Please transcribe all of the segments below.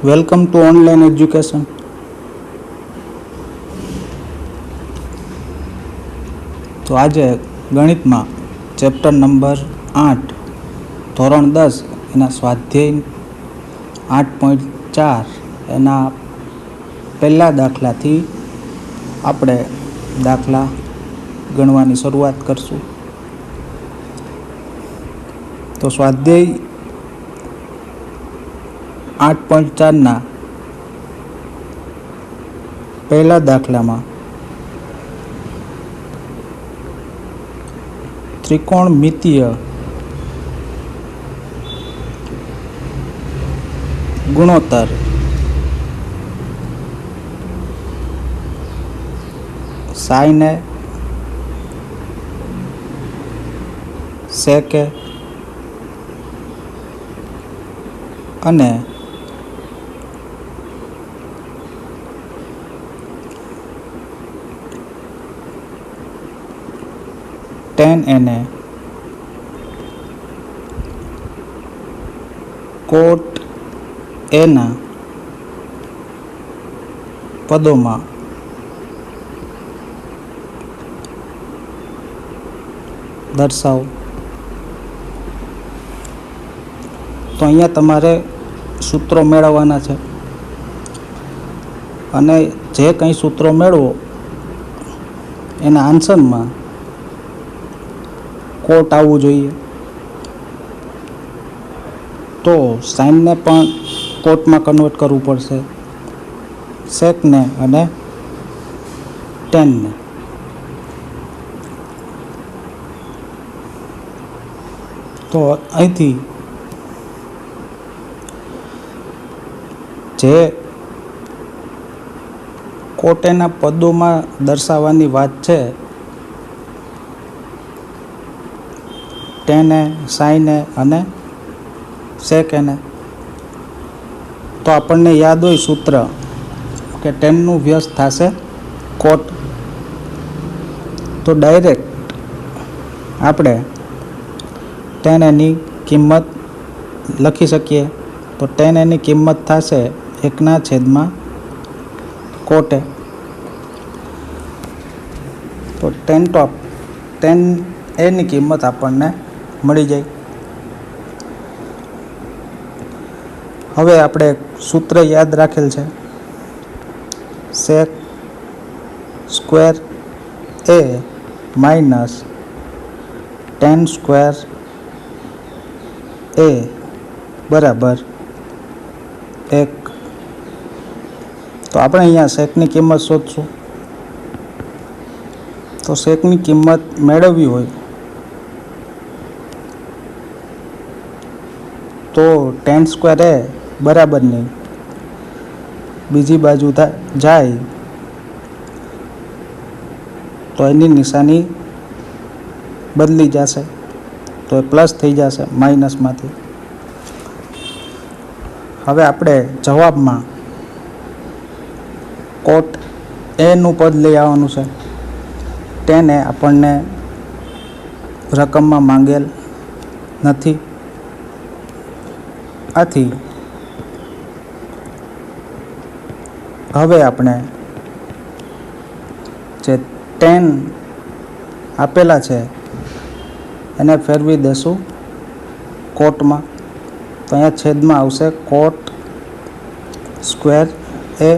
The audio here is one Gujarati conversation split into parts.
Welcome to online education. તો આજે ગણિતમાં ચેપ્ટર નંબર 8 ધોરણ 10 એના સ્વાધ્યાય 8.4 એના પહેલા દાખલાથી આપણે દાખલા ગણવાની શરૂઆત કરશું. તો સ્વાધ્યાય 8.4ના પહેલા દાખલામાં ત્રિકોણમિતીય ગુણોત્તર સાઇન એ સેક એ અને ટેન એને કોટ એના પદોમાં દર્શાવો. તો અહીંયા તમારે સૂત્રો મેળવવાના છે અને જે કંઈ સૂત્રો મેળવો એના આન્સરમાં કોટ આવવું જોઈએ. તો સાઇનને પણ કોટમાં કન્વર્ટ કરવું પડશે, સેકને અને ટેનને. તો અહીંથી જે કોટેના પદોમાં દર્શાવવાની વાત છે, ટેન એ, સાઇન એ અને સેક એને, તો આપણને યાદ હોય સૂત્ર કે ટેનનું વ્યસ્ત થશે કોટ. તો ડાયરેક્ટ આપણે ટેન એની કિંમત લખી શકીએ. તો ટેન એની કિંમત થશે 1/, કોટે. તો ટેન એની કિંમત આપણને મળી જાય. હવે આપણે સૂત્ર યાદ રાખેલ છે, સેક સ્ક્વેર એ માઇનસ ટેન સ્ક્વેર એ બરાબર 1. તો આપણે અહીંયા સેકની કિંમત શોધશું. તો સેકની કિંમત મેળવવી હોય તો ટેન સ્ક્વેર એ બરાબર નહીં, બીજી બાજુ જાય તો એની નિશાની બદલી જશે, તો એ પ્લસ થઈ જશે માઇનસમાંથી. હવે આપણે જવાબમાં કોટ એનું પદ લઈ આવવાનું છે. ટેન એ આપણને રકમમાં માંગેલ નથી, આથી હવે આપણે જે ટેન આપેલા છે એને ફેરવી દેશું કોટમાં. તો અહીંયા છેદમાં આવશે કોટ સ્ક્વેર એ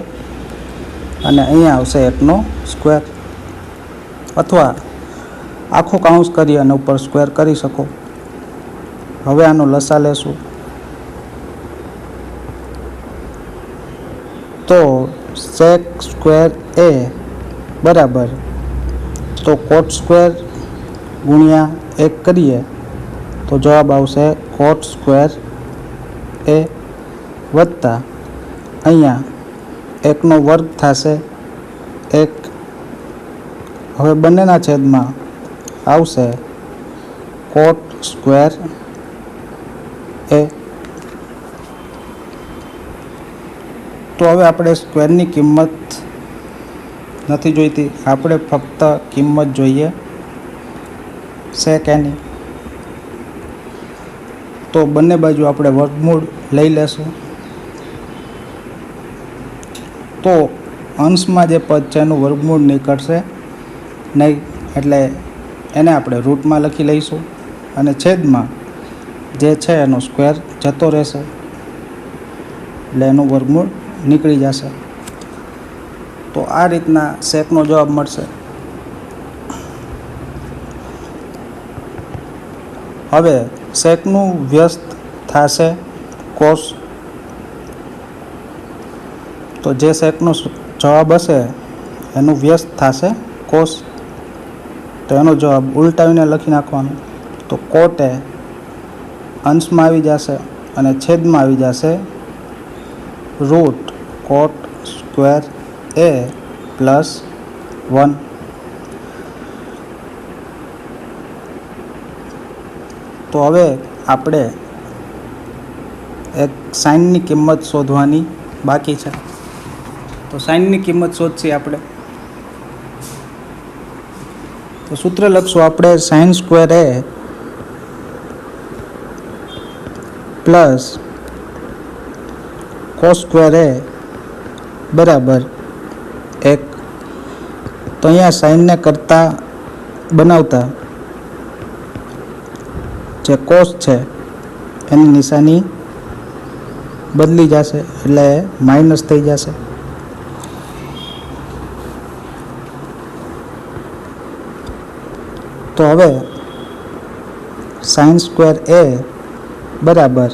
અને અહીંયા આવશે 1/2, અથવા આખું કાઉન્સ કરી અને ઉપર સ્ક્વેર કરી શકો. હવે આનો લસા લેશું. તો સેક સ્ક્વેર એ બરાબર, તો કોટ સ્ક્વેર ગુણ્યા 1 કરીએ તો જવાબ આવશે કોટ સ્ક્વેર એ વત્તા અહીંયા 1/2 થશે 1. હવે બંનેના છેદમાં આવશે કોટ સ્ક્વેર એ. તો હવે આપણે સ્ક્વેરની કિંમત નથી જોઈતી, આપણે ફક્ત કિંમત જોઈએ સેક એની. તો બંને બાજુ આપણે વર્ગમૂળ લઈ લેશું. તો અંશમાં જે પદ છે એનું વર્ગમૂળ નીકળશે નહીં, એટલે એને આપણે રૂટમાં લખી લઈશું અને છેદમાં જે છે એનો સ્ક્વેર જતો રહેશે, એટલે એનું વર્ગમૂળ નીકળી જશે. તો આ રીતના સેકનો જવાબ મળશે. હવે સેકનું વ્યસ્ત થશે કોસ. તો જે સેકનો જવાબ હશે એનું વ્યસ્ત થશે કોસ. તો એનો જવાબ ઉલટાવીને લખી નાખવાનો. તો કોટ એ અંશમાં આવી જશે અને છેદમાં આવી જશે રૂટ કોટ સ્ક્વેર એ પ્લસ 1. તો હવે આપણે એક સાઇનની કિંમત શોધવાની બાકી છે. તો સાઇનની કિંમત શોધશી આપણે. તો સૂત્ર લખશું આપણે સાઇન સ્ક્વેર એ પ્લસ કોસ સ્ક્વેર એ બરાબર 1. તો અહીંયા સાઇનને કરતા બનાવતા જે કોસ છે એની નિશાની બદલી જશે, એટલે માઇનસ થઈ જશે. તો હવે સાઇન સ્ક્વેર એ બરાબર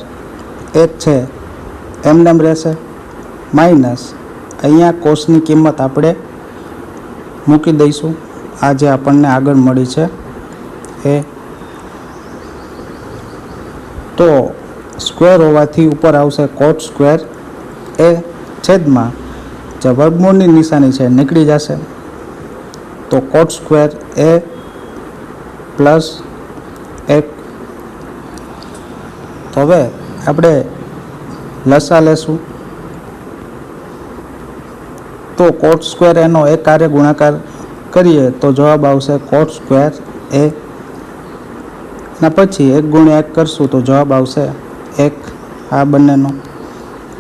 1 છે એમ રહેશે, માઇનસ અહીંયા કોસની કિંમત આપણે મૂકી દઈશું, આ જે આપણને આગળ મળી છે એ. તો સ્ક્વેર હોવાથી ઉપર આવશે કોટ સ્ક્વેર એ છેદમાં જે વર્ગમૂળની નિશાની છે નીકળી જશે. તો કોટ સ્ક્વેર એ પ્લસ 1. તો હવે આપણે લસા લેશું. તો કોટ સ્ક્વેર એનો એક હારે ગુણાકાર કરીએ તો જવાબ આવશે કોટ સ્ક્વેર એ. ના પછી 1 ગુણ્યા 1 કરશું તો જવાબ આવશે 1 આ બંનેનો,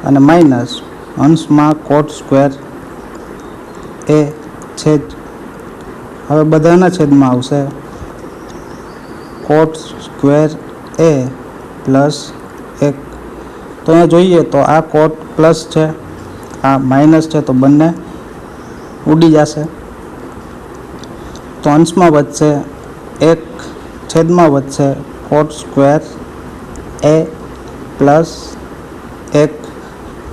અને માઇનસ અંશમાં કોટ સ્ક્વેર એ છેદ. હવે બધાના છેદમાં આવશે કોટ સ્ક્વેર એ પ્લસ 1. તો અહીંયા જોઈએ તો આ કોટ પ્લસ છે, આ માઇનસ છે, તો બંને ઉડી જશે. તો અંશમાં વધશે 1, છેદમાં વધશે કોટ સ્ક્વેર એ પ્લસ 1.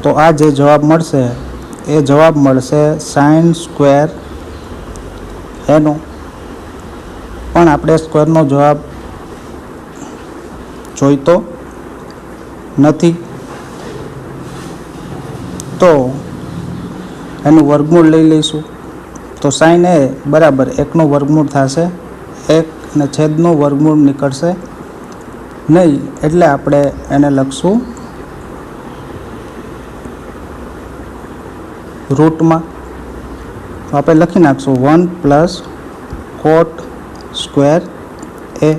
તો આ જે જવાબ મળશે એ જવાબ મળશે સાઇન સ્ક્વેર એનો. પણ આપણે સ્ક્વેરનો જવાબ જોઈતો નથી, તો એનું વર્ગમૂળ લઈ લઈશું. તો સાઇન એ બરાબર 1નું વર્ગમૂળ થશે 1 અને છેદનું વર્ગમૂળ નીકળશે નહીં, એટલે આપણે એને લખશું રૂટમાં. તો આપણે લખી નાખશું 1 પ્લસ કોટ સ્ક્વેર એ.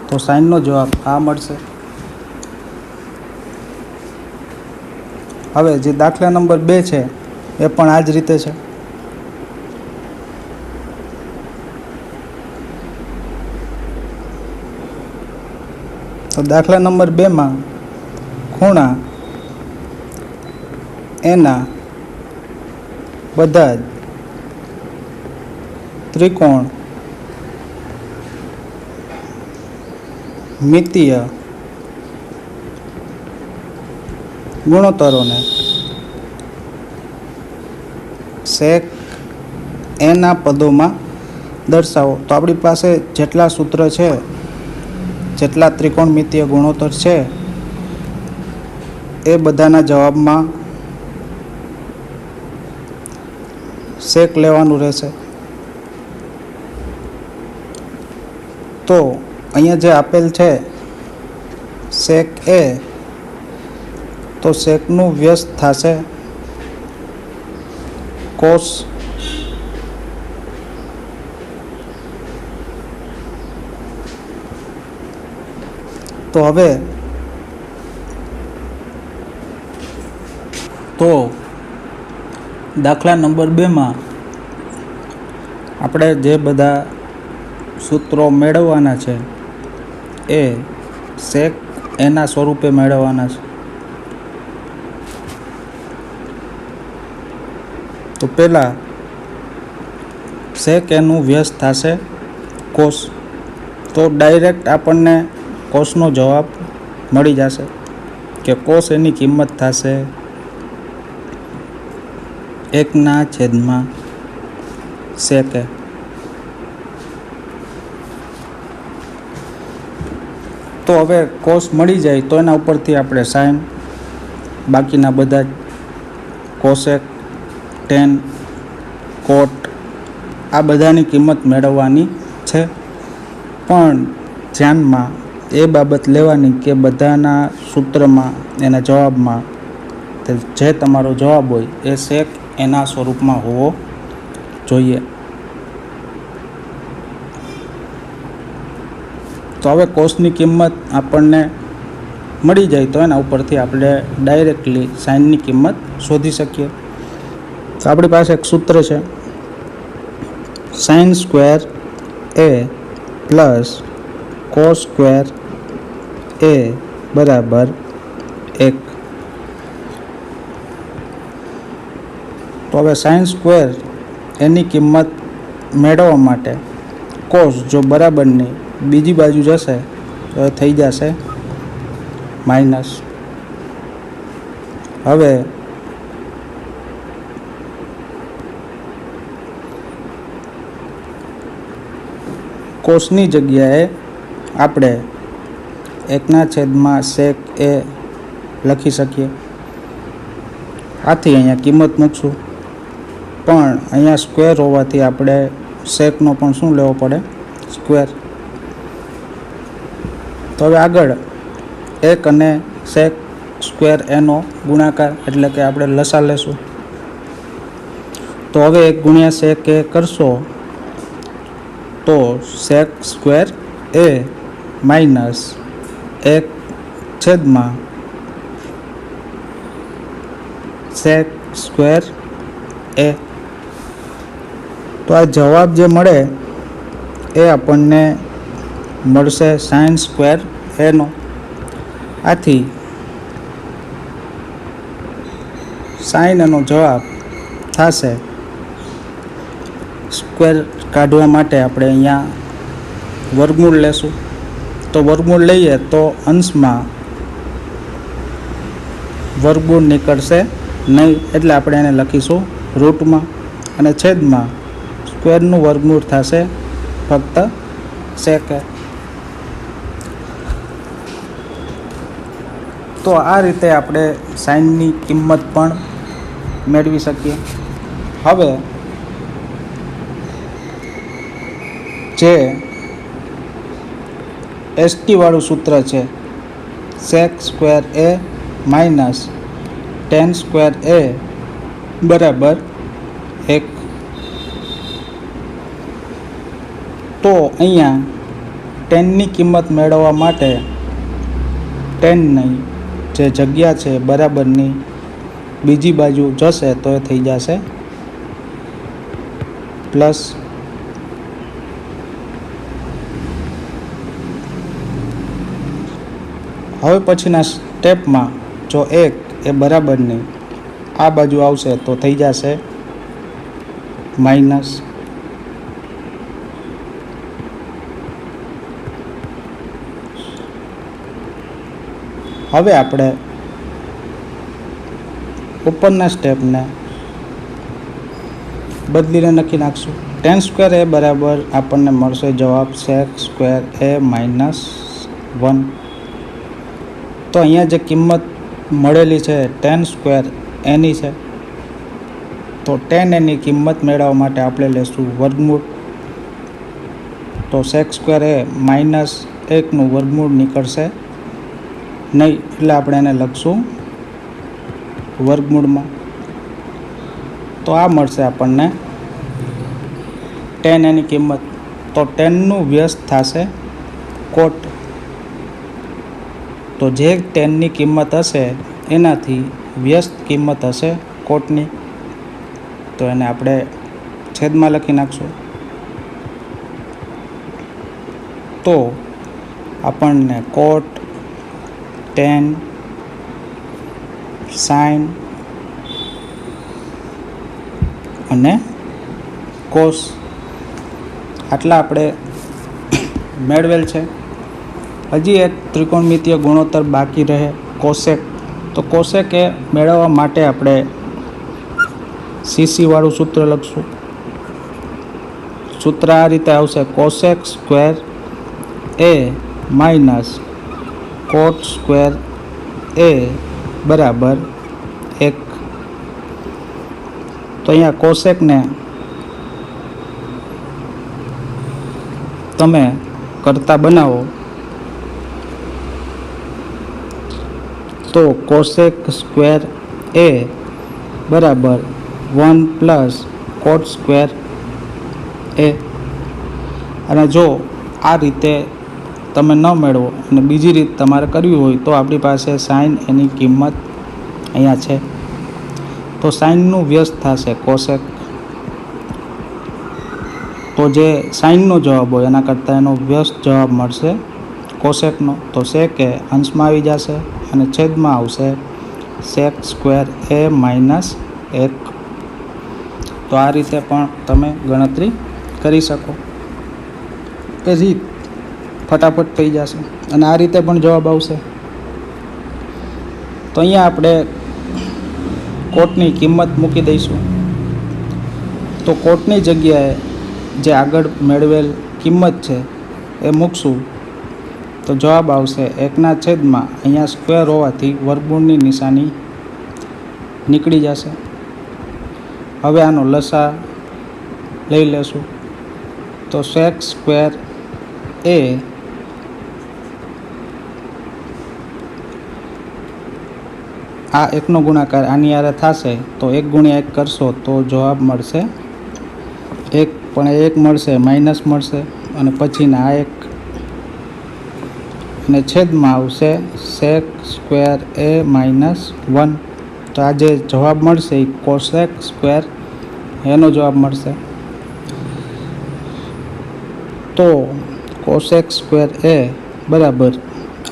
તો સાઇનનો જવાબ આ મળશે. હવે જે દાખલા નંબર 2 છે એ પણ આ જ રીતે છે. તો દાખલા નંબર 2માં ખૂણા એના બધા જ ત્રિકોણ મિતીય ગુણોત્તરોને સેક એના પદોમાં દર્શાવો. તો આપણી પાસે જેટલા સૂત્ર છે, જેટલા ત્રિકોણમિતીય ગુણોત્તર છે એ બધાના જવાબમાં સેક લેવાનું રહેશે. તો અહીંયા જે આપેલ છે સેક એ, તો સેકનું વ્યસ્ત થશે કોસ. તો હવે દાખલા નંબર 2માં આપણે જે બધા સૂત્રો મેળવવાના છે એ sec એના સ્વરૂપે મેળવવાના છે. તો પહેલાં sec એનું વ્યસ્ત થશે cos. તો ડાયરેક્ટ આપણને cosનો જવાબ મળી જશે કે cos એની કિંમત થશે 1/sec એ. તો હવે cos મળી જાય તો એના ઉપરથી આપણે sin, બાકીના બધા cosec, tan, cot આ બધાની કિંમત મેળવવાની છે. પણ ધ્યાનમાં એ બાબત લેવાની કે બધાના સૂત્રમાં એના જવાબમાં જે તમારો જવાબ હોય એ sec એના સ્વરૂપમાં હોવો જોઈએ. તો હવે કોસની કિંમત આપણને મળી જાય તો એના ઉપરથી આપણે ડાયરેક્ટલી સાઇનની કિંમત શોધી શકીએ. તો આપણી પાસે એક સૂત્ર છે sin square a plus cos square a બરાબર 1. તો હવે sin સ્ક્વેર એની કિંમત મેળવવા માટે cos જો બરાબરની બીજી બાજુ જશે તો એ થઈ જશે માઇનસ. હવે કોસની જગ્યાએ આપણે 1/sec એ લખી શકીએ. આથી અહીંયા કિંમત મૂકશું, પણ અહીંયા સ્ક્વેર હોવાથી આપણે સેકનો પણ શું લેવો પડે? સ્ક્વેર. તો હવે આગળ 1 અને sec સ્ક્વેર એનો ગુણાકાર એટલે કે આપણે લસા લેશું. તો હવે 1 ગુણ્યા sec એ કરશો તો sec સ્ક્વેર એ માઇનસ 1/sec સ્ક્વેર એ. તો આ જવાબ જે મળે એ આપણને મળશે sin સ્ક્વેર એનો. આથી sin એનો જવાબ થશે. સ્ક્વેર કાઢવા માટે આપણે અહીંયા વર્ગમૂળ લેશું. તો વર્ગમૂળ લઈએ તો અંશમાં વર્ગમૂળ નીકળશે નહીં, એટલે આપણે એને લખીશું રૂટમાં, અને છેદમાં સ્ક્વેરનું વર્ગમૂળ થશે ફક્ત sec એ. તો આ રીતે આપણે સાઇનની કિંમત પણ મેળવી શકીએ. હવે જે ST વાળું સૂત્ર છે sec સ્ક્વેર એ માઇનસ tan સ્ક્વેર એ બરાબર 1. તો અહીંયા ટેનની કિંમત મેળવવા માટે ટેનની જે જગ્યા છે બરાબરની બીજી બાજુ જશે તો એ થઈ જશે પ્લસ. હવે પછીના સ્ટેપમાં જો 1 એ બરાબરની આ બાજુ આવશે તો થઈ જશે માઇનસ. હવે આપણે ઉપરના સ્ટેપને બદલીને લખી નાખશું. tan સ્ક્વેર એ બરાબર આપણને મળશે જવાબ sec સ્ક્વેર એ માઇનસ 1. તો અહીંયા જે કિંમત મળેલી છે tan સ્ક્વેર એની છે, તો tan એની કિંમત મેળવવા માટે આપણે લેશું વર્ગમૂળ. તો sec સ્ક્વેર એ માઇનસ 1નું વર્ગમૂળ નીકળશે નહીં, એટલે આપણે એને લખશું વર્ગમૂળમાં. તો આ મળશે આપણને tan એની કિંમત. તો tanનું વ્યસ્ત થશે કોટ. તો જે tanની કિંમત હશે એનાથી વ્યસ્ત કિંમત હશે કોટની. તો એને આપણે છેદમાં લખી નાખશું. તો આપણને કોટ, ટેન, સાઇન અને કોસ આટલા આપણે મેળવેલ છે. હજી એક ત્રિકોણમિતીય ગુણોત્તર બાકી રહે, કોસેક. તો કોસેક એ મેળવવા માટે આપણે CC વાળું સૂત્ર લખશું. સૂત્ર આ રીતે આવશે: કોસેક સ્ક્વેર એ માઇનસ કોટ સ્ક્વેર એ બરાબર 1. તો અહીંયા કોસેકને તમે કરતા બનાવો તો કોસેક સ્ક્વેર એ બરાબર 1 પ્લસ કોટ સ્ક્વેર એ. અને જો આ રીતે તમે ન મેળવો અને બીજી રીત તમારે કરવી હોય તો આપણી પાસે સાઇન એની કિંમત અહીંયા છે. તો સાઇનનું વ્યસ્ત થશે કોસેક. તો જે સાઇનનો જવાબ હોય એના કરતાં એનો વ્યસ્ત જવાબ મળશે કોસેકનો. તો સેક એ અંશમાં આવી જશે અને છેદમાં આવશે સેક સ્ક્વેર એ માઇનસ 1. તો આ રીતે પણ તમે ગણતરી કરી શકો. એ રીત ફટાફટ થઈ જશે અને આ રીતે પણ જવાબ આવશે. તો અહીંયા આપણે કોટની કિંમત મૂકી દઈશું. તો કોટની જગ્યાએ જે આગળ મેળવેલ કિંમત છે એ મૂકશું તો જવાબ આવશે 1ના છેદમાં અહીંયા સ્ક્વેર હોવાથી વર્ગમૂળની નિશાની નીકળી જશે. હવે આનો લસા લઈ લેશું. તો સેક સ્ક્વેર એ આ 1નો ગુણાકાર આની હારે થશે તો 1 ગુણ્યા 1 કરશો તો જવાબ મળશે 1. પણ 1 મળશે માઇનસ મળશે અને પછીના આ 1 અને છેદમાં આવશે સેક સ્ક્વેર એ માઇનસ 1. તો આ જે જવાબ મળશે એ કોસેક સ્ક્વેર એનો જવાબ મળશે. તો કોસેક સ્ક્વેર એ બરાબર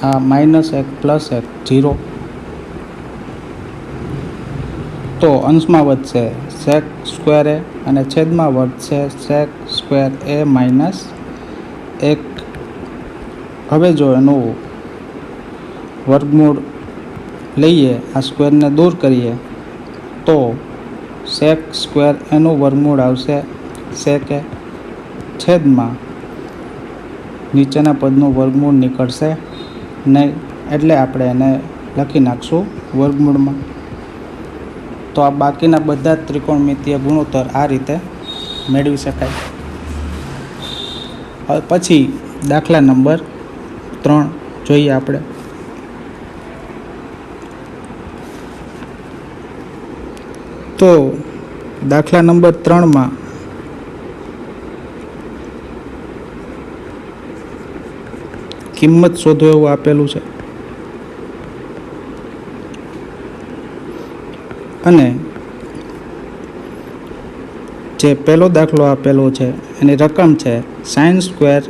આ -1 + 1 0. તો અંશમાં વધશે સેક સ્ક્વેર એ અને છેદમાં વધશે સેક સ્ક્વેર એ માઇનસ 1. હવે જો એનું વર્ગમૂળ લઈએ, આ સ્ક્વેરને દૂર કરીએ તો સેક સ્ક્વેર એનું વર્ગમૂળ આવશે સેક એ છેદમાં નીચેના પદનું વર્ગમૂળ નીકળશે નહીં, એટલે આપણે એને લખી નાખશું વર્ગમૂળમાં. તો આ બાકીના બધા જ ત્રિકોણમિતીય ગુણોત્તર આ રીતે મેળવી શકાય. હવે પછી દાખલા નંબર 3 જોઈએ આપણે. તો દાખલા નંબર 3માં કિંમત શોધો એવું આપેલું છે અને જે પહેલો દાખલો આપેલો છે એની રકમ છે sine square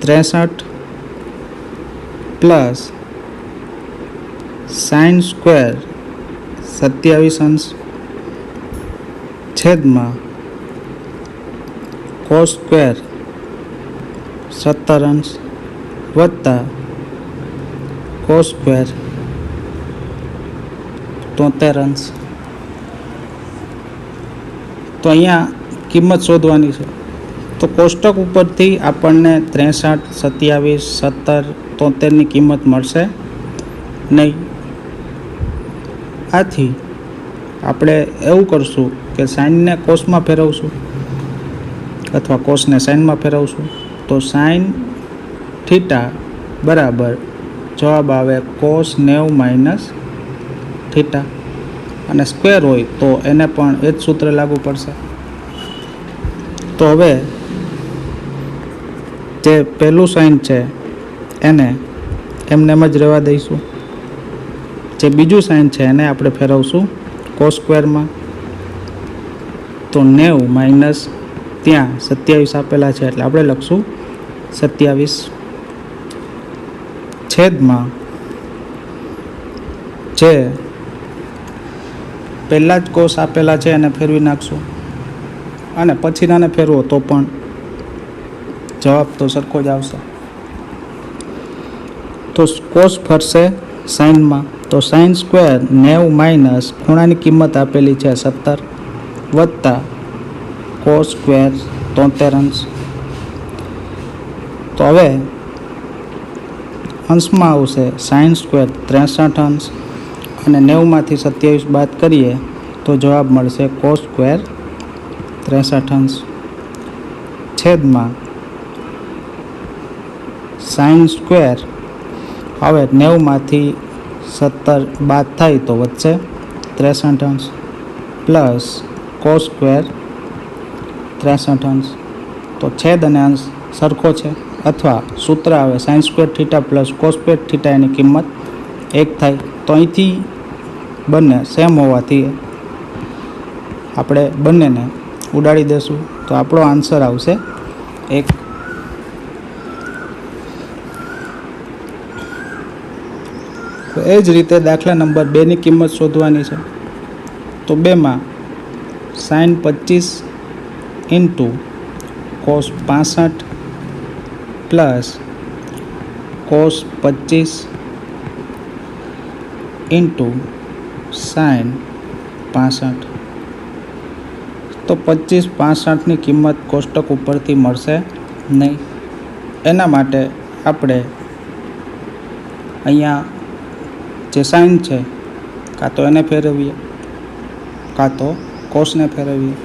$63 plus sine square 27 છેદમાં કોસ સ્ક્વેર 17 વત્તા કોસ સ્ક્વેર 73. તો અહીંયા કિંમત શોધવાની છે. તો કોષ્ટક ઉપરથી આપણને 63, 27, 17, 73ની કિંમત મળશે નહીં. આથી આપણે એવું કરશું કે સાઇનને કોસમાં ફેરવશું અથવા કોસને સાઇનમાં ફેરવશું. તો સાઇન થીટા બરાબર જવાબ આવે કોસ 90 માઇનસ થીટા, અને સ્ક્વેર હોય તો એને પણ એ જ સૂત્ર લાગુ પડશે. તો હવે જે પહેલું સાઇન છે એને એમને એમ જ રહેવા દઈશું. જે બીજું સાઇન છે એને આપણે ફેરવશું કોસ સ્ક્વેરમાં. તો 90 માઇનસ ત્યાં 27 આપેલા છે એટલે આપણે લખશું 27 છેદમાં જે પહેલાં જ કોસ આપેલા છે એને ફેરવી નાખશું, અને પછીનાને ફેરવો તો પણ જવાબ તો સરખો જ આવશે. તો કોસ ફરશે સાઇનમાં, તો સાઇન સ્ક્વેર 90 માઇનસ ખૂણાની કિંમત આપેલી છે 17 વત્તા કોસ સ્ક્વેર 73 અંશ. તો હવે અંશમાં આવશે સાઇન સ્ક્વેર 63 અંશ, અને 90માંથી 27 બાદ કરીએ તો જવાબ મળશે કોસ સ્ક્વેર 63 અંશ છેદમાં સાઇન સ્ક્વેર. હવે 90માંથી 17 બાદ થાય તો વધશે 63 અંશ પ્લસ કોસ સ્ક્વેર 63 અંશ. તો છેદ અને અંશ સરખો છે, અથવા સૂત્ર આવે sine square theta plus cos square theta, એની કિંમત 1 થાય. તો અહીંથી બંને સેમ હોવાથી આપણે બંનેને ઉડાડી દઈશું, તો આપણો આન્સર આવશે 1. તો એ જ રીતે દાખલા નંબર 2ની કિંમત શોધવાની છે. તો 2માં sine 25 into cos 65 plus cos 25 into sine 65. તો 25 65ની કિંમત કોષ્ટક ઉપરથી મળશે નહીં. એના માટે આપણે અહીંયા જે સાઇન છે કાં તો એને ફેરવીએ કાં તો કોસને ફેરવીએ.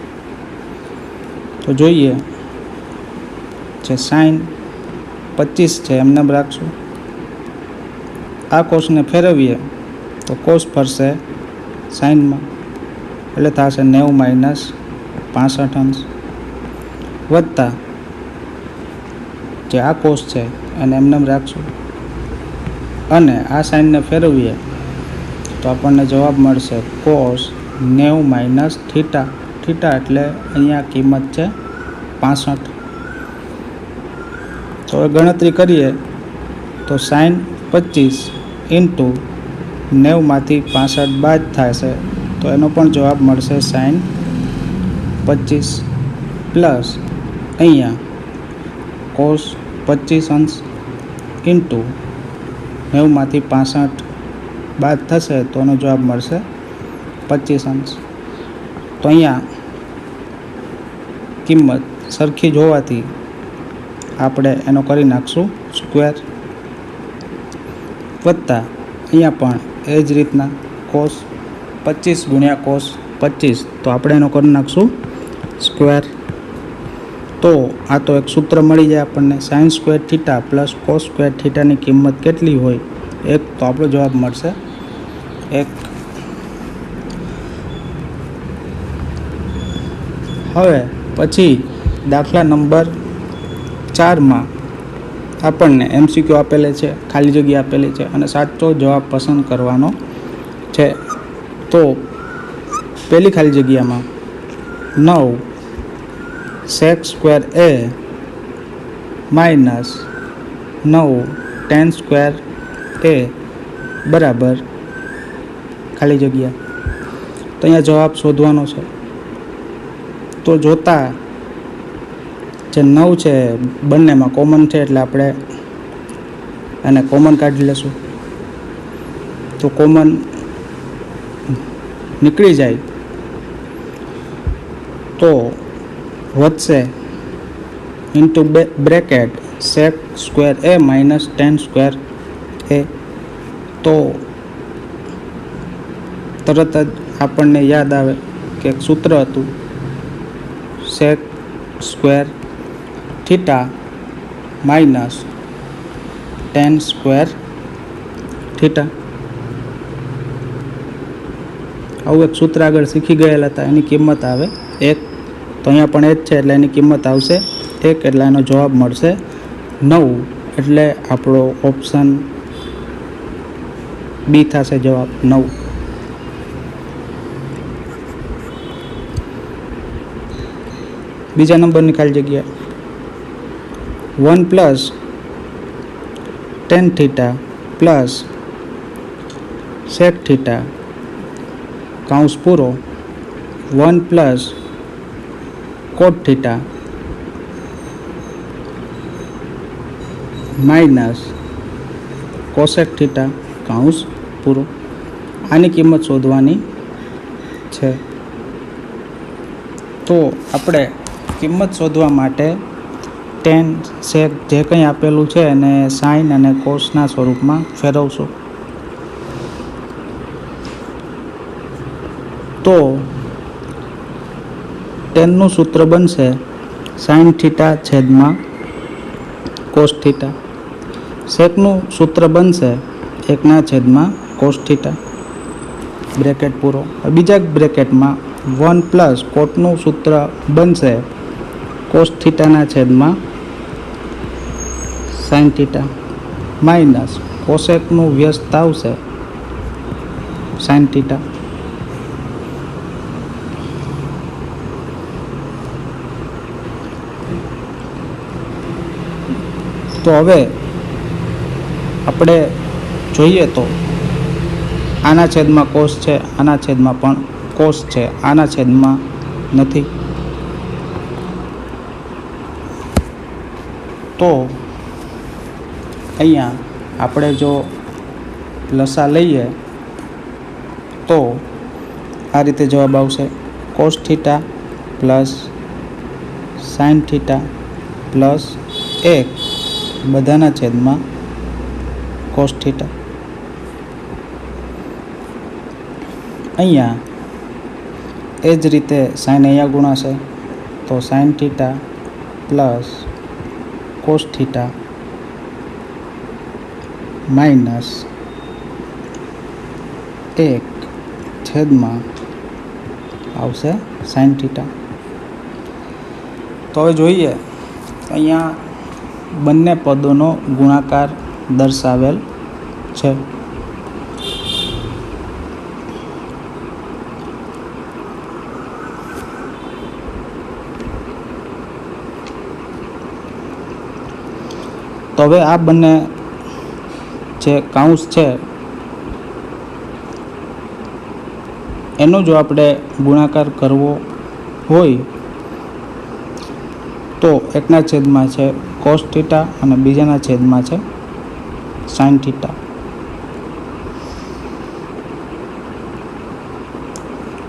તો જોઈએ, જે સાઇન 25 છે એમને રાખશું, આ કોસને ફેરવીએ તો કોસ ફરશે સાઇનમાં, એટલે થશે 90 માઇનસ 65 અંશ વત્તા જે આ કોસ છે એને એમને રાખશું, અને આ સાઇનને ફેરવીએ તો આપણને જવાબ મળશે કોસ 90 માઇનસ થીટા. થીટા એટલે અહીંયા કિંમત છે 65. તો હવે ગણતરી કરીએ તો સાઇન 25 ઇન્ટુ 90માંથી 65 બાદ થશે, તો એનો પણ જવાબ મળશે સાઇન 25 પ્લસ અહીંયા કોસ 25 અંશ ઇન્ટુ 90માંથી 65 બાદ થશે તો એનો જવાબ મળશે 25 અંશ. તો અહીંયા કિંમત સરખી જ હોવાથી આપણે એનો કરી નાખશું સ્ક્વેર, વત્તા અહીંયા પણ એ જ રીતના કોસ 25 ગુણ્યા કોસ 25, તો આપણે એનો કરી નાખશું સ્ક્વેર. તો આ તો એક સૂત્ર મળી જાય આપણને, sine square theta plus cos square થીટાની કિંમત કેટલી હોય 1, તો આપણો જવાબ મળશે 1. હવે પછી દાખલા નંબર 4માં આપણને MCQ આપેલે છે, ખાલી જગ્યા આપેલી છે, અને સાચો જવાબ પસંદ કરવાનો છે. તો પહેલી ખાલી જગ્યામાં 9 sec square a minus 9 tan square a બરાબર ખાલી જગ્યા. તો અહીંયા જવાબ શોધવાનો છે. તો જોતા જે 9 છે બંનેમાં કોમન છે એટલે આપણે એને કોમન કાઢી લેશું. તો કોમન નીકળી જાય તો વધશે into bracket sec square a minus tan square a. તો તરત જ આપણને યાદ આવે કે એક સૂત્ર હતું sec square theta minus tan square theta. આવું એક સૂત્ર આગળ શીખી ગયેલા હતા, એની કિંમત આવે 1. તો અહીંયા પણ એ જ છે એટલે એની કિંમત આવશે 1, એટલે એનો જવાબ મળશે 9. એટલે આપણો ઓપ્શન બી થશે જવાબ 9. બીજા નંબરની ખાલી જગ્યા 1 plus tan theta plus sec theta કૌંસ પૂરો 1 plus cot theta minus cosec theta કૌંસ પૂરો. આની કિંમત શોધવાની છે. તો આપણે કિંમત શોધવા માટે ટેન સેક જે કંઈ આપેલું છે એને સાઇન અને કોસના સ્વરૂપમાં ફેરવશું. તો ટેનનું સૂત્ર બનશે સાઇન થીટા છેદમાં કોસ થીટા. સેકનું સૂત્ર બનશે 1/છેદમાં કોસ થીટા બ્રેકેટ પૂરો. બીજા બ્રેકેટમાં 1 પ્લસ કોટનું સૂત્ર બનશે કોસ થીટાના છેદમાં સાઇન થીટા માઇનસ કોસેકનું વ્યસ્ત આવશે સાઇન થીટા. તો હવે આપણે જોઈએ તો આના છેદમાં કોસ છે, આના છેદમાં પણ કોસ છે, આના છેદમાં નથી. તો અહીંયા આપણે જો લસા લઈએ તો આ રીતે જવાબ આવશે cos theta plus sine theta plus 1 બધાના છેદમાં કોસ થીટા. અહીંયા એ જ રીતે સાઇન અહીંયા ગુણાશે તો sine theta plus cos theta minus 1 છેદમાં આવશે સાઇન થીટા. તો હવે જોઈએ અહીંયા બંને પદોનો ગુણાકાર દર્શાવેલ છે. તો હવે આ બંને જે કૌંસ છે એનો જો આપણે ગુણાકાર કરવો હોય તો એકના છેદમાં છે કોસ થીટા અને બીજાના છેદમાં છે સાઇન થીટા.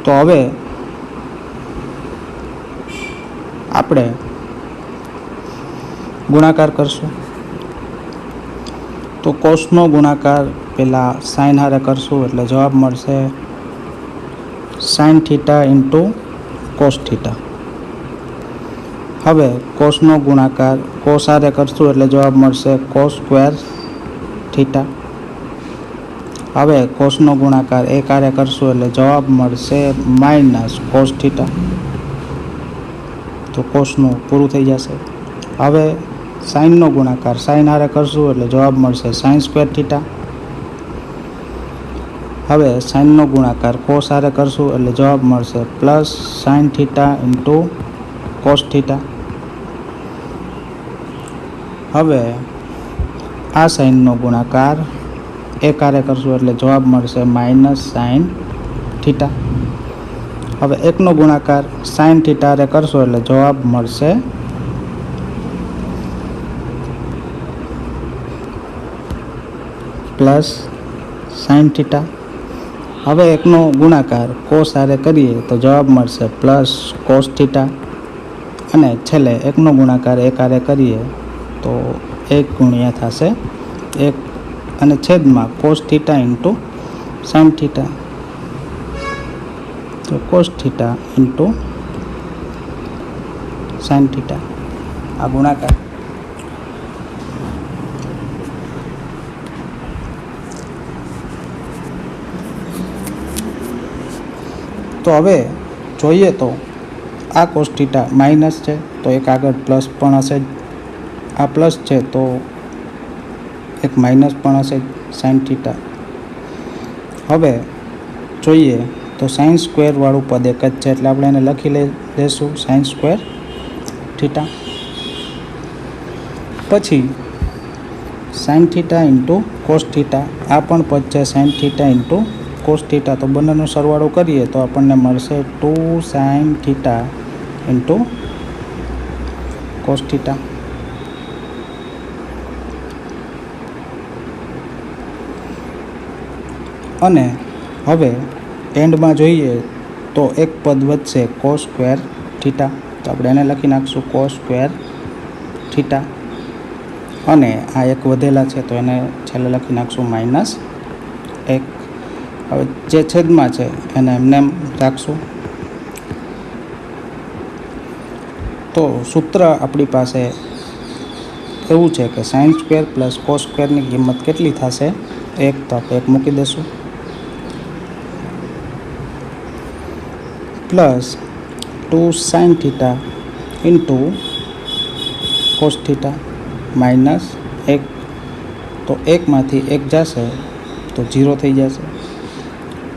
તો હવે આપણે ગુણાકાર કરશું. તો કોસનો ગુણાકાર પહેલાં સાઇન હારે કરશું એટલે જવાબ મળશે sine theta into cos theta. હવે કોસનો ગુણાકાર કોસ હારે કરશું એટલે જવાબ મળશે કોસ સ્ક્વેર થીટા. હવે કોસનો ગુણાકાર એક હારે કરશું એટલે જવાબ મળશે માઇનસ કોસ થીટા. તો કોસનું પૂરું થઈ જશે. હવે સાઇનનો ગુણાકાર સાઇન હારે કરશું એટલે જવાબ મળશે સાઇન સ્ક્વેર થીટા. હવે સાઇનનો ગુણાકાર કોસ હારે કરશું એટલે જવાબ મળશે plus sine theta into cos theta. હવે આ સાઇનનો ગુણાકાર એક હારે કરશું એટલે જવાબ મળશે માઇનસ સાઇન થીટા. હવે એકનો ગુણાકાર સાઇન થીટા હારે કરશો એટલે જવાબ મળશે પ્લસ સાઇન થીટા. હવે એકનો ગુણાકાર કોસ હારે કરીએ તો જવાબ મળશે પ્લસ કોસ થીટા. અને છેલ્લે એકનો ગુણાકાર એક હારે કરીએ તો 1 ગુણ્યા થશે 1 અને છેદમાં cos theta into sine theta. તો cos theta into sine theta આ ગુણાકાર. તો હવે જોઈએ તો આ કોસ થીટા માઇનસ છે તો એક આગળ પ્લસ પણ હશે. આ પ્લસ છે તો એક માઇનસ પણ હશે સાઇન થીટા. હવે જોઈએ તો સાઇન સ્ક્વેરવાળું પદ એક જ છે, એટલે આપણે એને લખી લેશું સાઇન સ્ક્વેર થીટા. પછી sine theta into cos theta, આ પણ પદ છે sine theta into cos theta. તો બંનેનો સરવાળો કરીએ તો આપણને મળશે 2 sine theta into cos theta. અને હવે એન્ડમાં જોઈએ તો એક પદ વધશે કોસ સ્ક્વેર થીટા, તો આપણે એને લખી નાખશું કોસ સ્ક્વેર થીટા. અને આ એક વધેલા છે તો એને છેલ્લે લખી નાખશું -1. હવે જે છેદમાં છે એને એમને એમ રાખશું. તો સૂત્ર આપણી પાસે એવું છે કે સાઇન સ્ક્વેર પ્લસ કોસ સ્ક્વેરની કિંમત કેટલી થશે? 1. તો આપણે 1 મૂકી દઈશું. Plus 2 sine theta into cos theta -1. તો 1માંથી 1 જશે તો 0 થઈ જશે.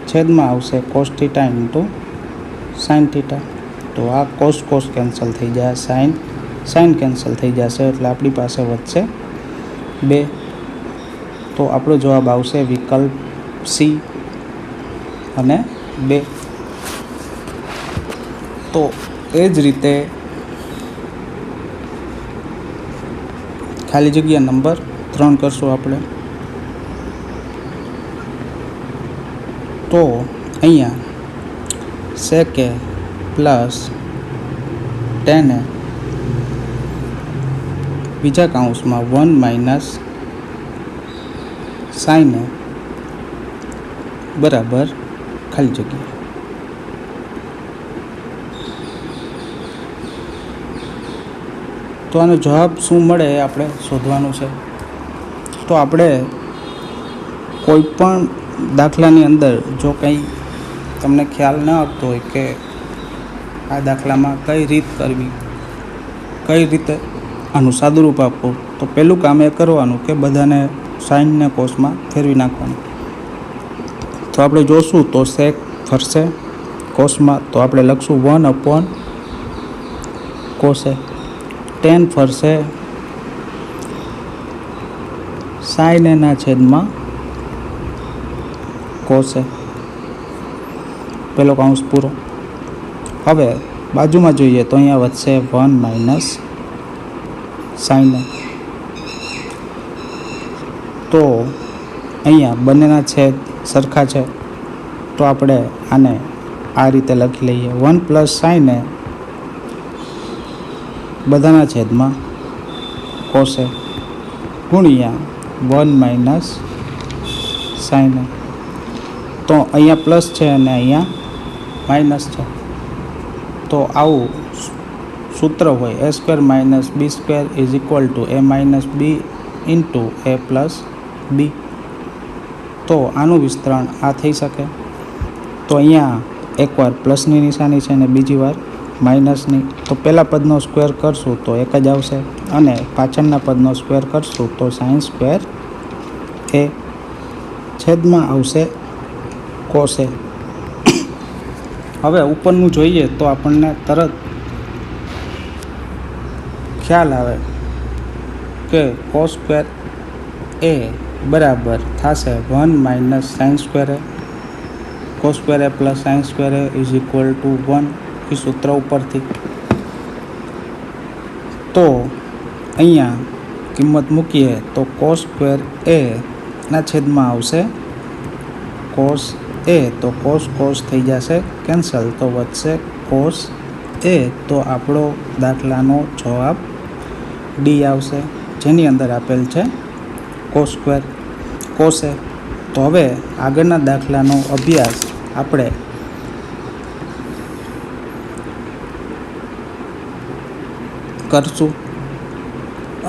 છેદમાં આવશે cos theta into sine theta. તો આ કોસ કેન્સલ થઈ જાય, સાઇન કેન્સલ થઈ જશે, એટલે આપણી પાસે વધશે 2. તો આપણો જવાબ આવશે વિકલ્પ સી અને 2. તો એ જ રીતે ખાલી જગ્યા નંબર 3 કરશું આપણે. તો અહીંયા સેકે પ્લસ 10 બીજા કાઉન્સમાં 1 - સાઇન બરાબર ખાલી જગ્યા. તો આનો જવાબ શું મળે એ આપણે શોધવાનું છે. તો આપણે કોઈ પણ દાખલાની અંદર જો કંઈ તમને ખ્યાલ ન આવતો હોય કે આ દાખલામાં કઈ રીત કરવી, કઈ રીતે આનું સાદુરૂપ આપવું, તો પહેલું કામ એ કરવાનું કે બધાને સાઇનને કોસમાં ફેરવી નાખવાનું. તો આપણે જોશું તો સેક ફરશે કોસમાં, તો આપણે લખશું 1/કોસે. 10 ફરશે સાઇન એના છેદમાં કોસે. પહેલો કાઉન્સ પૂરો. હવે બાજુમાં જોઈએ તો અહીંયા વધશે 1 - સાઇન. તો અહીંયા બંનેના છેદ સરખા છે, તો આપણે આને આ રીતે લખી લઈએ 1 + સાઇન બધાના છેદમાં કોસે ગુણ્યા 1 - સાઇન. તો અહીંયા પ્લસ છે અને અહીંયા માઇનસ છે. તો આવું સૂત્ર હોય a² - b² = a - b × a + b. તો આનું વિસ્તરણ આ થઈ શકે. તો અહીંયા એકવાર પ્લસની નિશાની છે અને બીજી વાર માઇનસની. તો પહેલા પદનો સ્ક્વેર કરશું તો 1 જ આવશે, અને પાછળના પદનો સ્ક્વેર કરશું તો સાઇન સ્ક્વેર a છેદમાં આવશે કોસે. હવે ઉપરનું જોઈએ તો આપણને તરત ખ્યાલ આવે કે કોસ સ્ક્વેર a બરાબર થશે 1 - sine square a. Cos square a + sine square a = 1 એ સૂત્ર ઉપરથી. તો અહીંયા કિંમત મૂકીએ તો કોસ સ્ક્વેર a ના છેદમાં આવશે કોસ a. તો કોસ થઈ જશે કેન્સલ, તો વધશે કોસ a. તો આપણો દાખલાનો જવાબ ડી આવશે, જેની અંદર આપેલ છે કોસ સ્ક્વેર કોસે. તો હવે આગળના દાખલાનો અભ્યાસ આપણે કરશું,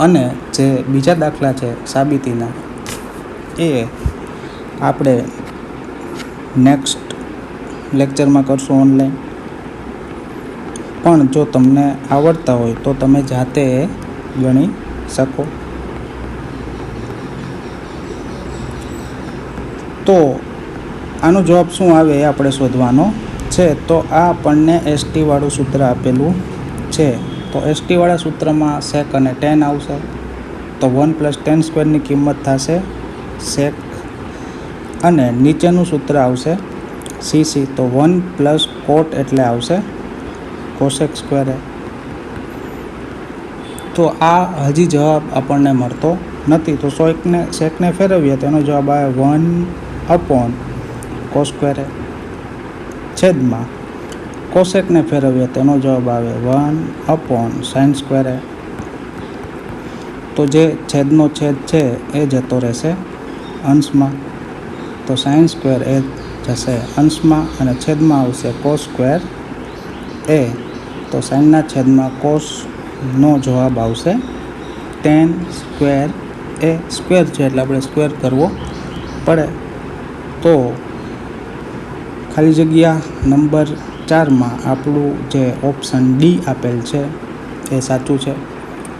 અને જે બીજા દાખલા છે સાબિતીના એ આપણે નેક્સ્ટ લેક્ચરમાં કરશું ઓનલાઈન. પણ જો તમને આવડતા હોય તો તમે જાતે ગણી શકો. તો આનો જવાબ શું આવે એ આપણે શોધવાનો છે. તો આ આપણને ST વાળું સૂત્ર આપેલું છે. તો ST વાળા સૂત્રમાં sec અને tan આવશે. તો 1 + tan સ્ક્વેરની કિંમત થશે sec, અને નીચેનું સૂત્ર આવશે CC. તો 1 + cot એટલે આવશે cosec સ્ક્વેર. તો આ હજી જવાબ આપણને મળતો નથી. તો સેકને ફેરવીએ તો એનો જવાબ આવે 1/cos સ્ક્વેર છેદમાં કોસેકને ફેરવીએ તો એનો જવાબ આવે 1/sin સ્ક્વેર. તો જે છેદનો છેદ છે એ જતો રહેશે અંશમાં. તો sin સ્ક્વેર એ જશે અંશમાં અને છેદમાં આવશે cos સ્ક્વેર એ. તો સાઇનના છેદમાં કોસનો જવાબ આવશે tan સ્ક્વેર એ. સ્ક્વેર છે એટલે આપણે સ્ક્વેર કરવો પડે. તો ખાલી જગ્યા નંબર 4માં આપણું જે ઓપ્શન ડી આપેલ છે એ સાચું છે.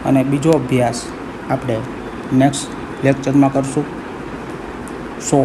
અને બીજો અભ્યાસ આપણે નેક્સ્ટ લેક્ચરમાં કરશું. સો